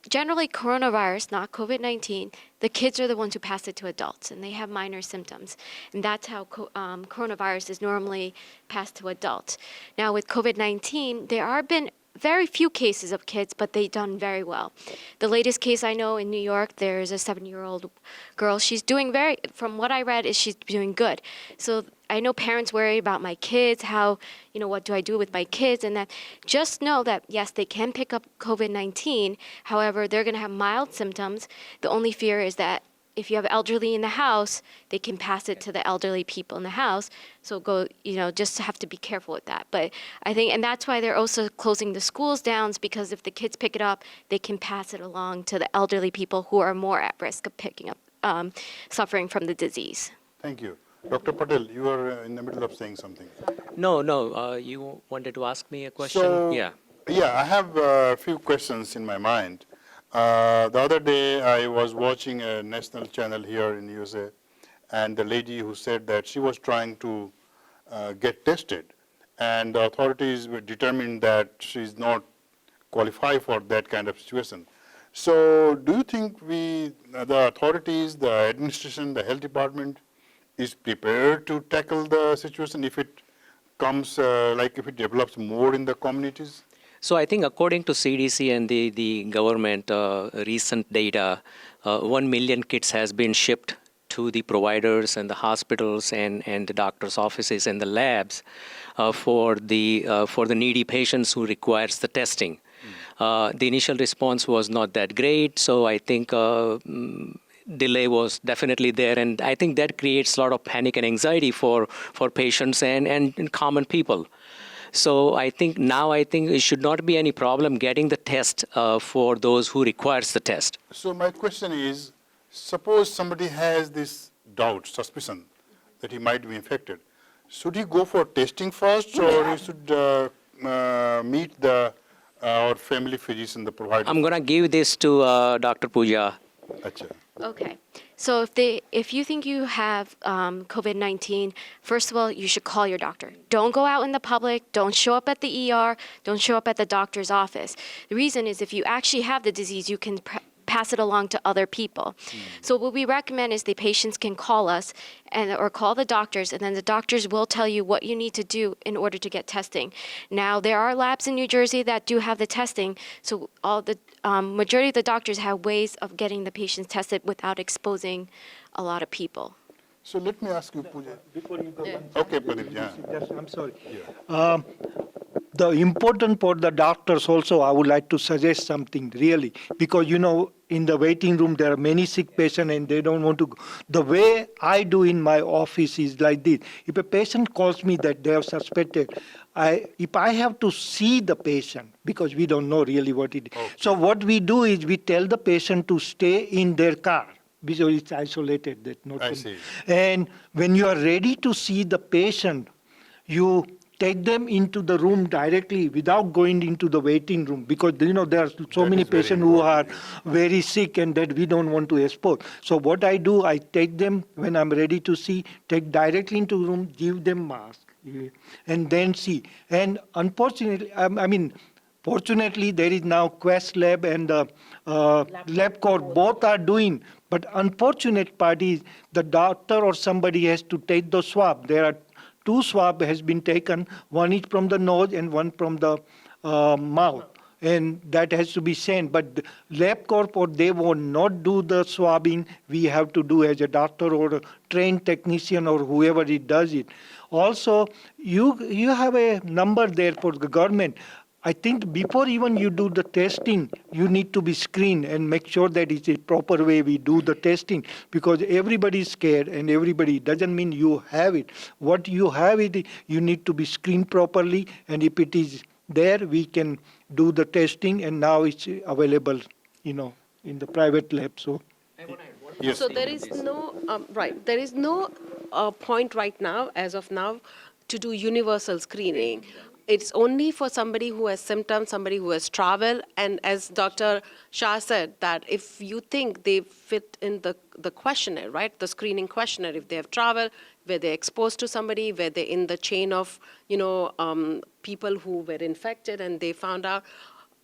generally coronavirus, not COVID-19, the kids are the ones who pass it to adults, and they have minor symptoms. And that's how coronavirus is normally passed to adults. Now with COVID-19, there have been very few cases of kids, but they've done very well. The latest case I know in New York, there's a 7-year-old girl. She's doing from what I read, she's doing good. So I know parents worry about my kids, how, what do I do with my kids? And that just know that, yes, they can pick up COVID-19. However, they're going to have mild symptoms. The only fear is that if you have elderly in the house, they can pass it to the elderly people in the house. So just have to be careful with that. But I think, and that's why they're also closing the schools down, because if the kids pick it up, they can pass it along to the elderly people who are more at risk of picking up, suffering from the disease. Thank you. Dr. Patel, you are in the middle of saying something. No, you wanted to ask me a question? So, yeah, I have a few questions in my mind. The other day, I was watching a national channel here in USA, and the lady who said that she was trying to get tested, and the authorities were determined that she's not qualified for that kind of situation. So do you think the authorities, the administration, the health department is prepared to tackle the situation if it comes, if it develops more in the communities? So I think according to CDC and the government recent data, 1 million kits has been shipped to the providers and the hospitals and the doctors' offices and the labs for the needy patients who requires the testing. The initial response was not that great, so I think delay was definitely there, and I think that creates a lot of panic and anxiety for patients and common people. So I think it should not be any problem getting the test for those who requires the test. So my question is, suppose somebody has this doubt, suspicion that he might be infected. Should he go for testing first, or he should meet our family physician, the provider? I'm going to give this to Dr. Pooja. Achha. Okay. So if you think you have COVID-19, first of all, you should call your doctor. Don't go out in the public. Don't show up at the ER. Don't show up at the doctor's office. The reason is if you actually have the disease, you can pass it along to other people. So what we recommend is the patients can call us or call the doctors, and then the doctors will tell you what you need to do in order to get testing. Now, there are labs in New Jersey that do have the testing, so all the majority of the doctors have ways of getting the patients tested without exposing a lot of people. So let me ask you, Pooja. Before you go, one Okay, second, Pardip, yeah. just- I'm sorry. Yeah. The important for the doctors also, I would like to suggest something really, because in the waiting room there are many sick patients and they don't want to go. The way I do in my office is like this: if a patient calls me that they have suspected, if I have to see the patient, because we don't know really what it is. Okay. So what we do is we tell the patient to stay in their car because it's isolated. That not. I see. And when you are ready to see the patient, you take them into the room directly without going into the waiting room, because there are so That many is very patients who are important, very sick and that we don't want to expose. So what I do, I take them when I'm ready to see, take directly into room, give them mask, and then see. And unfortunately, fortunately, there is now Quest Lab and LabCorp, both are doing. But unfortunate part is the doctor or somebody has to take the swab. There are two swab has been taken, one is from the nose and one from the mouth. And that has to be sent. But LabCorp, or they will not do the swabbing. We have to do as a doctor or a trained technician or whoever it does it. Also, you have a number there for the government. I think before even you do the testing, you need to be screened and make sure that it's a proper way we do the testing, because everybody is scared and everybody doesn't mean you have it. What you have it, you need to be screened properly, and if it is there, we can do the testing, and now it's available, in the private lab. So. Yes. So there is no, there is no point right now, as of now, to do universal screening. It's only for somebody who has symptoms, somebody who has traveled, and as Dr. Shah said, that if you think they fit in the questionnaire, right, the screening questionnaire, if they have traveled, where they're exposed to somebody, where they're in the chain of, people who were infected and they found out.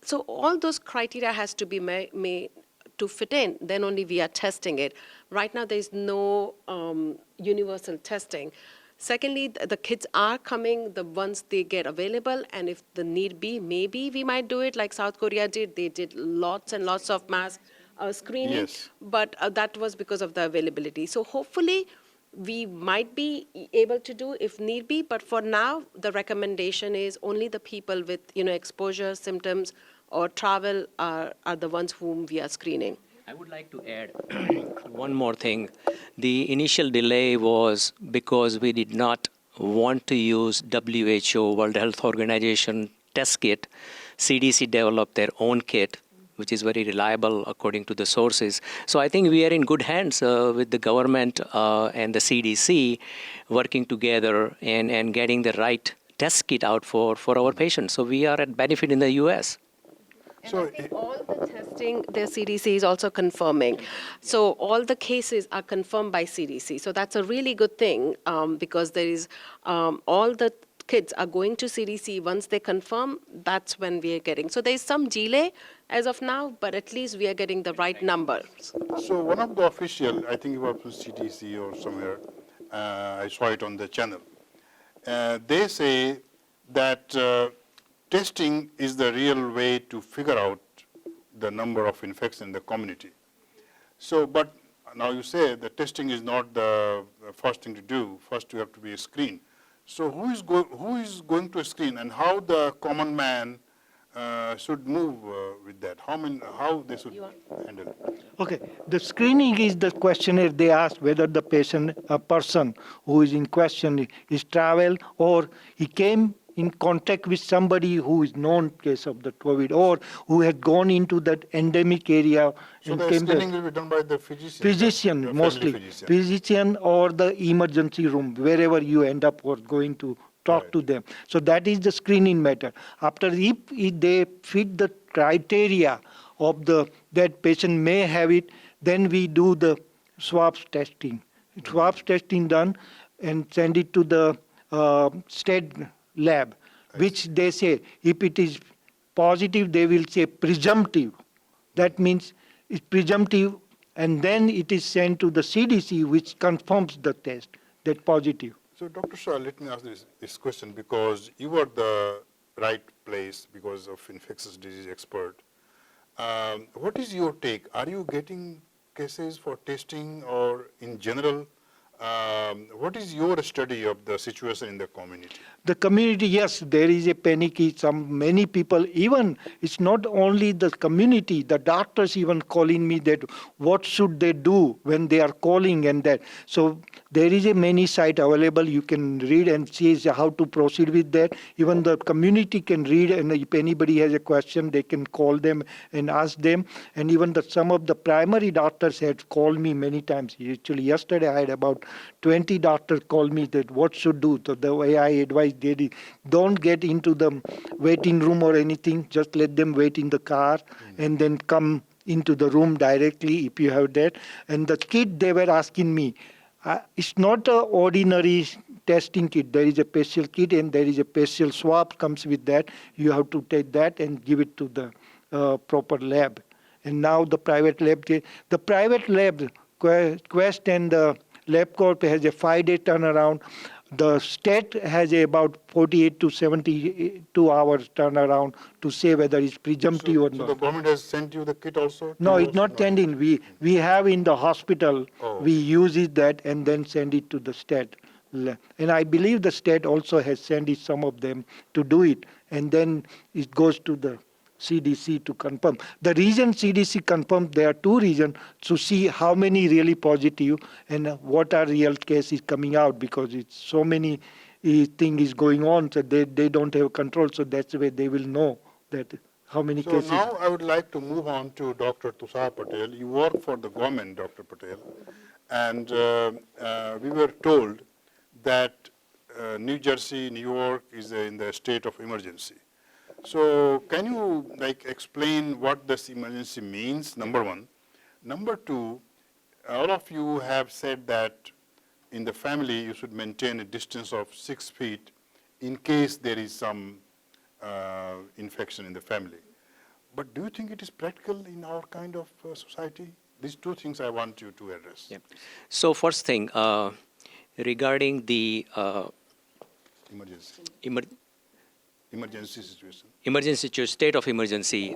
So all those criteria has to be made to fit in, then only we are testing it. Right now, there is no universal testing. Secondly, the kits are coming, the ones they get available, and if the need be, maybe we might do it like South Korea did. They did lots and lots of mass screening, Yes. but that was because of the availability. So hopefully, we might be able to do if need be, but for now, the recommendation is only the people with exposure, symptoms, or travel are the ones whom we are screening. I would like to add one more thing. The initial delay was because we did not want to use WHO, World Health Organization test kit. CDC developed their own kit, which is very reliable according to the sources. So I think we are in good hands with the government and the CDC working together and getting the right test kit out for our patients. So we are at benefit in the US. So I think all the testing, the CDC is also confirming. So all the cases are confirmed by CDC. So that's a really good thing because there is all the kids are going to CDC. Once they confirm, that's when we are getting. So there is some delay as of now, but at least we are getting the right numbers. So one of the official, I think it was from CDC or somewhere, I saw it on the channel. They say that testing is the real way to figure out the number of infections in the community. So, but now you say the testing is not the first thing to do. First, you have to be screened. So, who is going to screen, and how the common man should move with that? How they should handle it? Okay, the screening is the questionnaire. They ask whether the person who is in question is travel or he came in contact with somebody who is known case of the COVID or who had gone into that endemic area. So and the came screening back. will be done by the physician? Physician, the mostly. family physician. Physician or the emergency room, wherever you end up or going to talk Right. to them. So that is the screening method. After if they fit the criteria of that patient may have it, then we do the swabs testing. Swabs testing done and send it to the state lab, which they say if it is positive, they will say presumptive. That means it's presumptive, and then it is sent to the CDC, which confirms the test, that positive. So, Dr. Shah, let me ask this question, because you are the right place because of infectious disease expert. What is your take? Are you getting cases for testing, or in general, What is your study of the situation in the community? The community, yes, there is a panic. Many people, even it's not only the community, the doctors even calling me that what should they do when they are calling and that. So there is a many site available. You can read and see how to proceed with that. Even the community can read, and if anybody has a question, they can call them and ask them. And even some of the primary doctors had called me many times. Actually, yesterday I had about 20 doctors call me that what should do. So the way I advise, they don't get into the waiting room or anything. Just let them wait in the car and then come into the room directly if you have that. And the kit they were asking me, it's not an ordinary testing kit. There is a special kit and there is a special swab comes with that. You have to take that and give it to the proper lab. And now the private lab, Quest and the LabCorp has a 5-day turnaround. The state has about 48 to 72 hours turnaround to say whether it's presumptive or So not. the government has sent you the kit also? No, to it's also not sending. We have in the hospital, Oh. we use it that and then send it to the state. And I believe the state also has sent it, some of them, to do it. And then it goes to the CDC to confirm. The reason CDC confirmed, there are two reasons, to see how many really positive and what are real cases coming out, because it's so many thing is going on, so they don't have control, so that's the way they will know that how many So cases. now I would like to move on to Dr. Tushar Patel. You work for the government, Dr. Patel, and we were told that New Jersey, New York is in the state of emergency. So can you explain what this emergency means, number one? Number two, all of you have said that in the family you should maintain a distance of 6 feet in case there is some infection in the family. But do you think it is practical in our kind of society? These two things I want you to address. Yeah. So first thing, regarding the Emergency. emergency situation. state of emergency,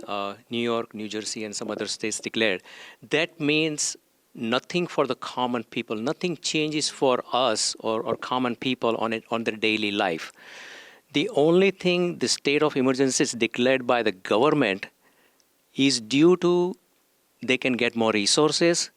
New York, New Jersey, and some other states declared, that means nothing for the common people. Nothing changes for us or common people on their daily life. The only thing the state of emergency is declared by the government is due to they can get more resources,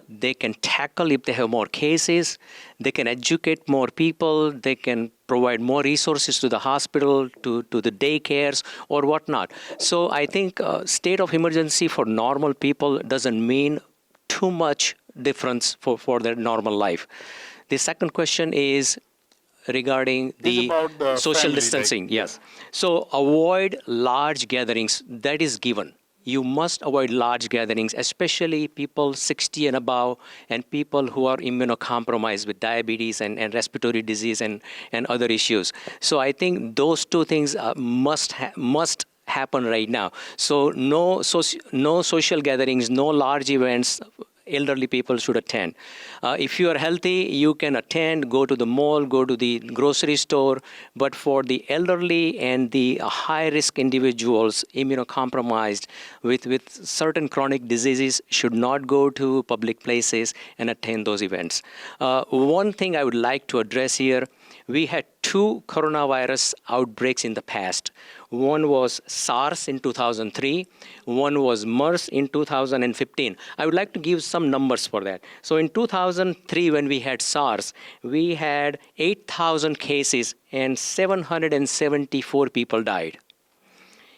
they can tackle if they have more cases, they can educate more people, they can provide more resources to the hospital, to the daycares or whatnot. So I think state of emergency for normal people doesn't mean too much difference for their normal life. The second question is regarding the about the social family, distancing. Yes. So avoid large gatherings. That is given. You must avoid large gatherings, especially people 60 and above and people who are immunocompromised with diabetes and respiratory disease and other issues. So I think those two things must happen right now. So no social gatherings, no large events. Elderly people should attend. If you are healthy, you can attend, go to the mall, go to the grocery store. But for the elderly and the high-risk individuals, immunocompromised with certain chronic diseases, should not go to public places and attend those events. One thing I would like to address here, we had 2 coronavirus outbreaks in the past. One was SARS in 2003. One was MERS in 2015. I would like to give some numbers for that. So in 2003, when we had SARS, we had 8,000 cases and 774 people died.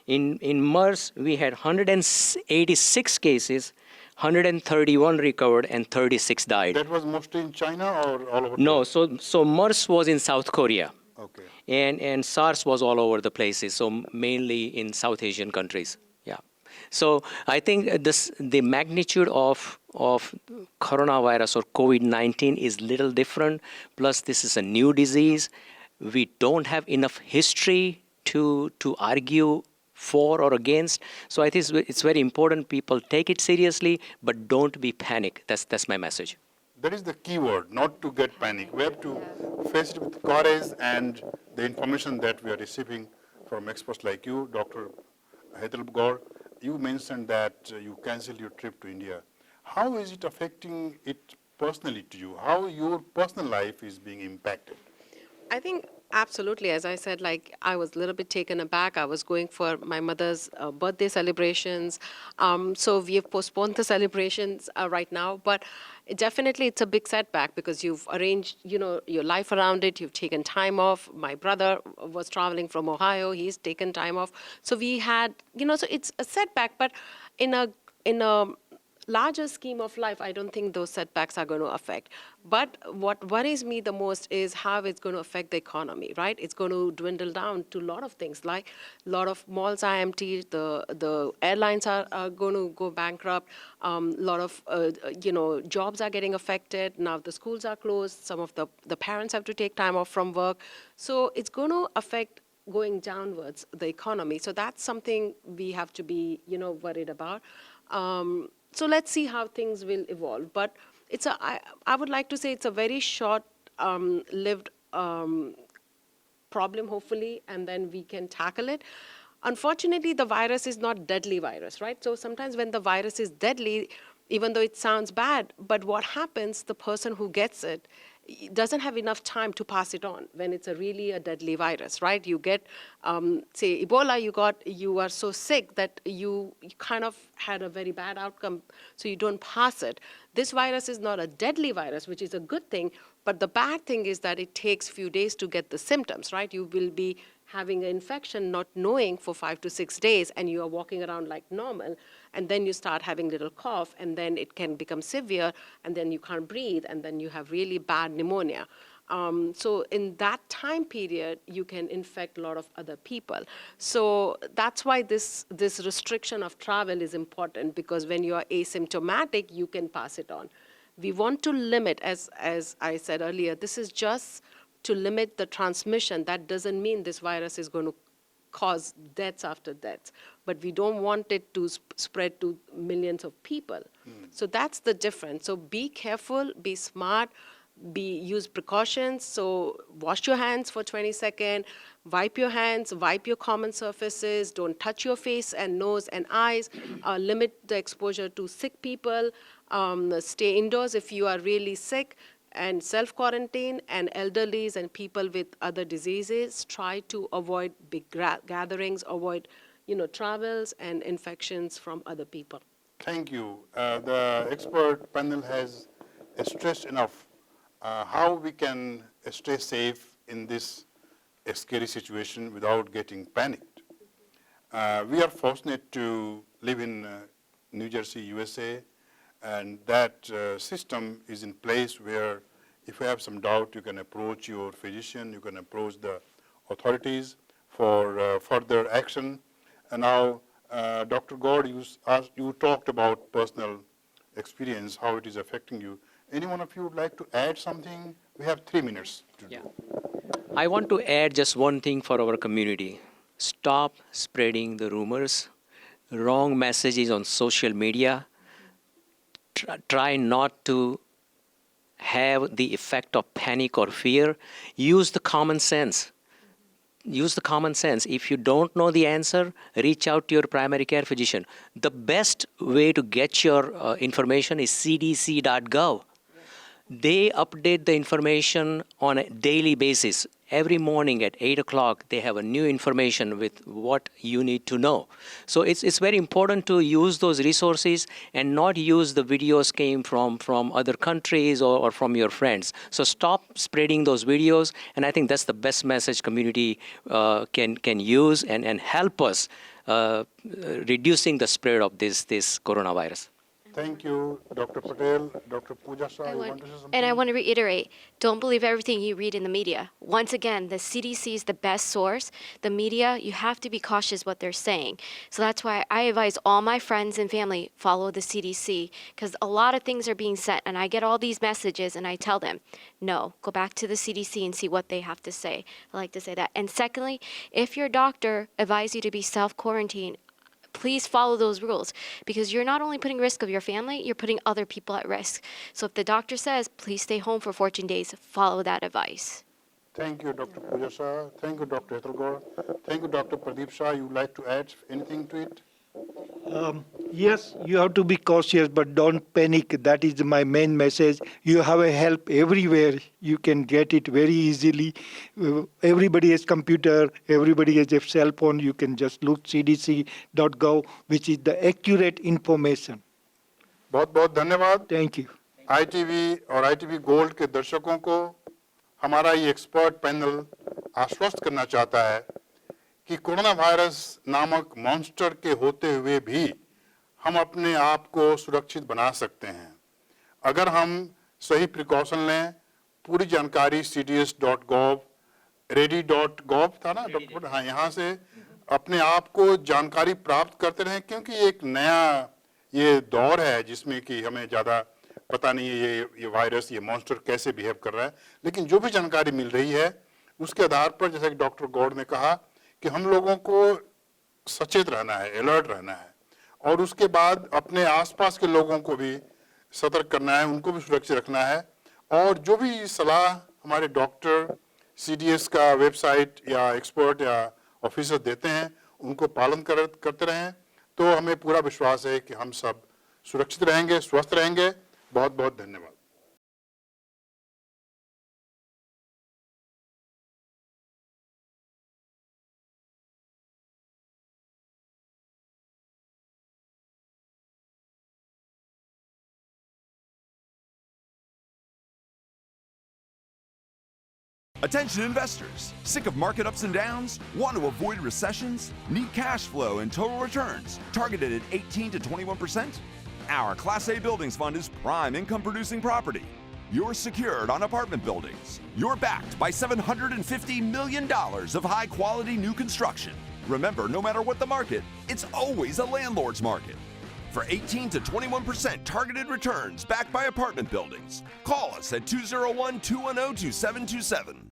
In MERS, we had 186 cases, 131 recovered, and 36 died. That was mostly in China or all over? No, so MERS was in South Korea. Okay. And SARS was all over the places, so mainly in South Asian countries. Yeah. So I think the magnitude of coronavirus or COVID-19 is little different. Plus, this is a new disease. We don't have enough history to argue for or against. So I think it's very important people take it seriously, but don't be panic. That's my message. That is the key word, not to get panic. We have to face it with courage, and the information that we are receiving from experts like you, Dr. Hetal Gor, you mentioned that you canceled your trip to India. How is it affecting it personally to you, how your personal life is being impacted. I think absolutely. As I said, like I was a little bit taken aback. I was going for my mother's birthday celebrations. So we have postponed the celebrations right now. But definitely it's a big setback because you've arranged, your life around it. You've taken time off. My brother was traveling from Ohio. He's taken time off. So we had, so it's a setback. But in a larger scheme of life, I don't think those setbacks are going to affect. But what worries me the most is how it's going to affect the economy, right? It's going to dwindle down to a lot of things, like a lot of malls are empty, the airlines are going to go bankrupt, a lot of, jobs are getting affected. Now the schools are closed. Some of the parents have to take time off from work. So it's going to affect going downwards, the economy. So that's something we have to be, worried about. So let's see how things will evolve. But I would like to say it's a very short-lived problem, hopefully, and then we can tackle it. Unfortunately, the virus is not deadly virus, right? So sometimes when the virus is deadly, even though it sounds bad, but what happens, the person who gets it doesn't have enough time to pass it on when it's really a deadly virus, right? You get, say, Ebola, you are so sick that you kind of had a very bad outcome, so you don't pass it. This virus is not a deadly virus, which is a good thing, but the bad thing is that it takes few days to get the symptoms, right? You will be having an infection not knowing for 5 to 6 days, and you are walking around like normal, and then you start having little cough, and then it can become severe, and then you can't breathe, and then you have really bad pneumonia. So in that time period, you can infect a lot of other people. So that's why this restriction of travel is important, because when you are asymptomatic, you can pass it on. We want to limit, as I said earlier, this is just to limit the transmission. That doesn't mean this virus is going to cause deaths after deaths, but we don't want it to spread to millions of people. So that's the difference. So be careful, be smart, use precautions. So wash your hands for 20 seconds, wipe your hands, wipe your common surfaces, don't touch your face and nose and eyes, limit the exposure to sick people, stay indoors if you are really sick, and self-quarantine, and elderlies and people with other diseases. Try to avoid big gatherings, avoid travels and infections from other people. Thank you. The expert panel has stressed enough how we can stay safe in this scary situation without getting panicked. We are fortunate to live in New Jersey, USA, and that system is in place where if you have some doubt, you can approach your physician, you can approach the authorities for further action. And now, Dr. Gor, you talked about personal experience, how it is affecting you. Any one of you would like to add something? We have 3 minutes to do. I want to add just one thing for our community. Stop spreading the rumors, wrong messages on social media. Try not to have the effect of panic or fear. Use the common sense. Use the common sense. If you don't know the answer, reach out to your primary care physician. The best way to get your information is cdc.gov. They update the information on a daily basis. Every morning at 8 o'clock, they have a new information with what you need to know. So it's very important to use those resources and not use the videos came from other countries or from your friends. So stop spreading those videos, and I think that's the best message community can use and help us reducing the spread of this coronavirus. Thank you, Dr. Patel. Dr. Pooja Shah, you want to say something? And I want to reiterate, don't believe everything you read in the media. Once again, the CDC is the best source. The media, you have to be cautious what they're saying. So that's why I advise all my friends and family, follow the CDC, because a lot of things are being said, and I get all these messages, and I tell them, no, go back to the CDC and see what they have to say. I like to say that. And secondly, if your doctor advises you to be self-quarantined, please follow those rules, because you're not only putting risk of your family, you're putting other people at risk. So if the doctor says, please stay home for 14 days, follow that advice. Thank you, Dr. Pooja Shah. Thank you, Dr. Hetal Gor. Thank you, Dr. Pardip Shah. You would like to add anything to it? Yes, you have to be cautious, but don't panic. That is my main message. You have a help everywhere. You can get it very easily. Everybody has computer. Everybody has a cell phone. You can just look cdc.gov, which is the accurate information. बहुत बहुत धन्यवाद। Thank you. ITV और ITV gold के दर्शकों को हमारा ये expert panel आश्वस्त करना चाहता है कि कोरोना वायरस नामक मॉन्स्टर के होते हुए भी हम अपने आप को सुरक्षित बना सकते हैं अगर हम सही प्रिकॉशन लें। पूरी जानकारी cds.gov, ready.gov था ना डॉक्टर, हाँ, यहाँ से अपने आप को जानकारी प्राप्त करते रहें, क्योंकि ये एक नया ये दौर है जिसमें कि हमें ज़्यादा पता नहीं है ये वायरस, ये मॉन्स्टर कैसे बिहेव कर रहा है। लेकिन जो भी जानकारी मिल रही है उसके आधार पर, जैसे कि डॉक्टर गौड़ ने कहा, कि हम लोगों को सचेत रहना है, अलर्ट रहना है, और उसके बाद अपने आसपास के लोगों को भी सतर्क करना है, उनको भी सुरक्षित रखना है। और जो भी सलाह हमारे डॉक्टर, सीडीएस का वेबसाइट या एक्सपर्ट या ऑफिसर देते हैं उनको पालन करते रहें, तो हमें पूरा विश्वास है कि हम सब सुरक्षित रहेंगे, स्वस्थ रहेंगे। बहुत बहुत धन्यवाद। Attention investors, sick of market ups and downs? Want to avoid recessions? Need cash flow and total returns targeted at 18 to 21%? Our Class A Buildings Fund is prime income producing property. You're secured on apartment buildings. You're backed by $750 million of high quality new construction. Remember, no matter what the market, it's always a landlord's market. For 18 to 21% targeted returns backed by apartment buildings, call us at 201-210-2727.